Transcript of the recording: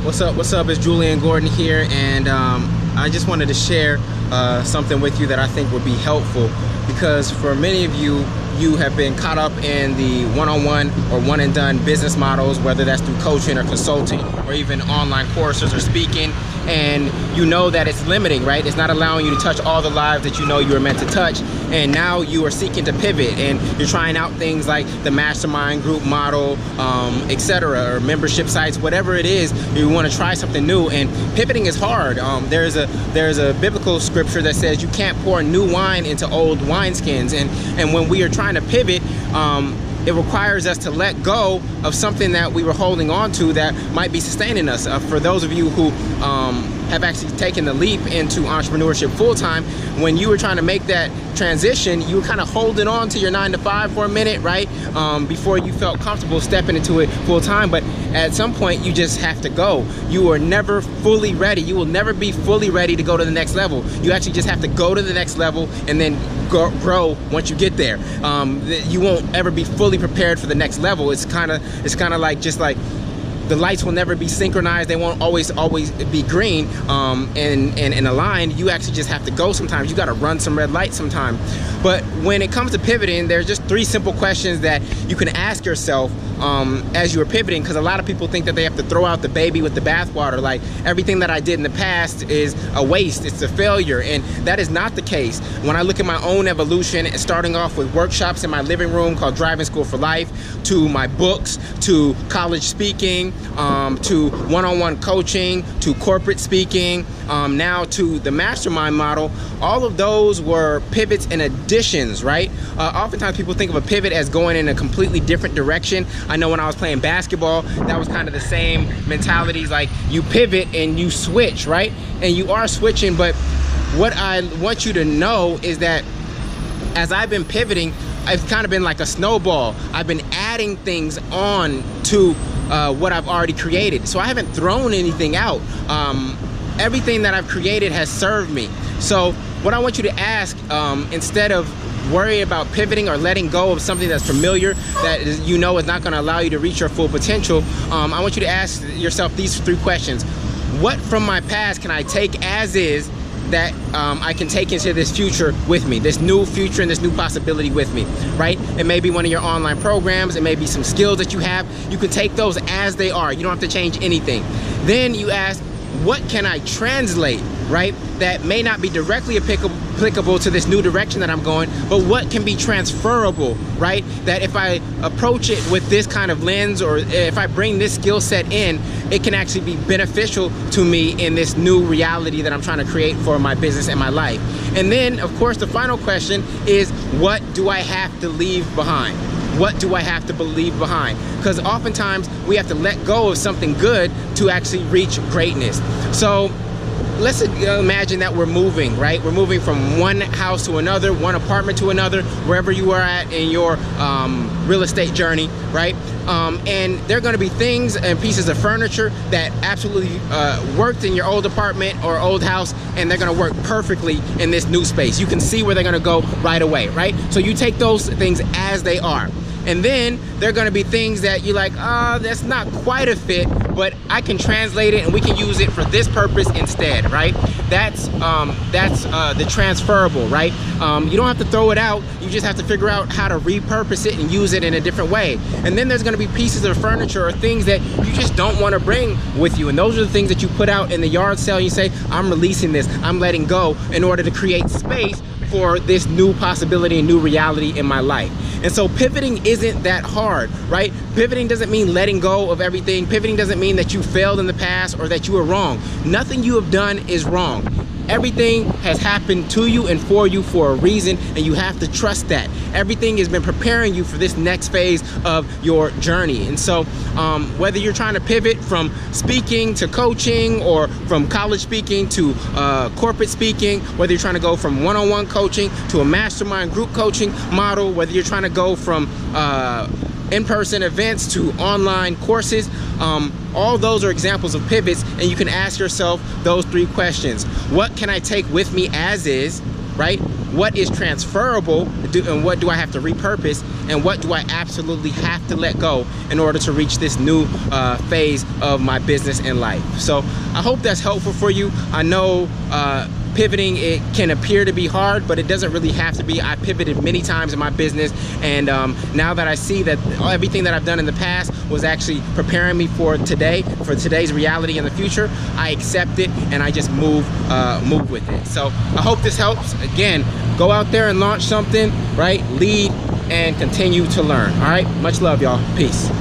What's up? What's up? It's Julian Gordon here, and I just wanted to share something with you that I think would be helpful, because for many of you, you have been caught up in the one-on-one or one-and-done business models, whether that's through coaching or consulting or even online courses or speaking, and you know that it's limiting, right? It's not allowing you to touch all the lives that you know you were meant to touch, and now you are seeking to pivot, and you're trying out things like the mastermind group model, etc., or membership sites, whatever it is. You want to try something new, and pivoting is hard. There's a biblical scripture that says you can't pour new wine into old wineskins, and when we are trying to pivot, it requires us to let go of something that we were holding on to that might be sustaining us. For those of you who have actually taken the leap into entrepreneurship full-time, when you were trying to make that transition, you were kind of holding on to your 9-to-5 for a minute, right? Before you felt comfortable stepping into it full-time. But at some point, you just have to go. You are never fully ready. You will never be fully ready to go to the next level. You actually just have to go to the next level and then grow once you get there. You won't ever be fully prepared for the next level. It's kind of like the lights will never be synchronized. They won't always be green and aligned. You actually just have to go sometimes. You got to run some red lights sometimes. But when it comes to pivoting, there's just 3 simple questions that you can ask yourself as you are pivoting, because a lot of people think that they have to throw out the baby with the bathwater, like everything that I did in the past is a waste, it's a failure, and that is not the case. When I look at my own evolution, starting off with workshops in my living room called Driving School for Life, to my books, to college speaking, to one-on-one coaching, to corporate speaking, now to the mastermind model, all of those were pivots and additions, right? Oftentimes people think of a pivot as going in a completely different direction. I know when I was playing basketball, that was kind of the same mentalities, like you pivot and you switch, right? And you are switching, but what I want you to know is that as I've been pivoting, I've kind of been like a snowball. I've been adding things on to what I've already created. So I haven't thrown anything out. Everything that I've created has served me. So what I want you to ask, instead of worry about pivoting or letting go of something that's familiar, that is not going to allow you to reach your full potential, I want you to ask yourself these 3 questions. What from my past can I take as is that I can take into this future with me, this new future and this new possibility with me, right? It may be one of your online programs, it may be some skills that you have. You can take those as they are. You don't have to change anything. Then you ask, what can I translate, right? That may not be directly applicable to this new direction that I'm going, but what can be transferable, right? That if I approach it with this kind of lens, or if I bring this skill set in, it can actually be beneficial to me in this new reality that I'm trying to create for my business and my life. And then, of course, the final question is, what do I have to leave behind? What do I have to leave behind? Because oftentimes we have to let go of something good to actually reach greatness. So let's imagine that we're moving, right? We're moving from one house to another, one apartment to another, wherever you are at in your real estate journey, right? And there are going to be things and pieces of furniture that absolutely worked in your old apartment or old house, and they're going to work perfectly in this new space. You can see where they're going to go right away, right? So you take those things as they are. And then there are going to be things that you're like, that's not quite a fit, but I can translate it and we can use it for this purpose instead, right? That's the transferable, right? You don't have to throw it out. You just have to figure out how to repurpose it and use it in a different way. And then there's going to be pieces of furniture or things that you just don't want to bring with you. And those are the things that you put out in the yard sale. You say, I'm releasing this, I'm letting go, in order to create space for this new possibility and new reality in my life. And so pivoting isn't that hard, right? Pivoting doesn't mean letting go of everything. Pivoting doesn't mean that you failed in the past or that you were wrong. Nothing you have done is wrong. Everything has happened to you and for you for a reason, and you have to trust that. Everything has been preparing you for this next phase of your journey. And so whether you're trying to pivot from speaking to coaching, or from college speaking to corporate speaking, whether you're trying to go from one-on-one coaching to a mastermind group coaching model, whether you're trying to go from in-person events to online courses, all those are examples of pivots, and you can ask yourself those 3 questions. What can I take with me as is, right? what is transferable and what do I have to repurpose, and what do I absolutely have to let go in order to reach this new phase of my business and life. So I hope that's helpful for you. I know pivoting, it can appear to be hard, but it doesn't really have to be. I pivoted many times in my business, and now that I see that everything that I've done in the past was actually preparing me for today, for today's reality in the future, I accept it and I just move with it. So I hope this helps. Again, go out there and launch something, right? Lead and continue to learn. All right, much love, y'all. Peace.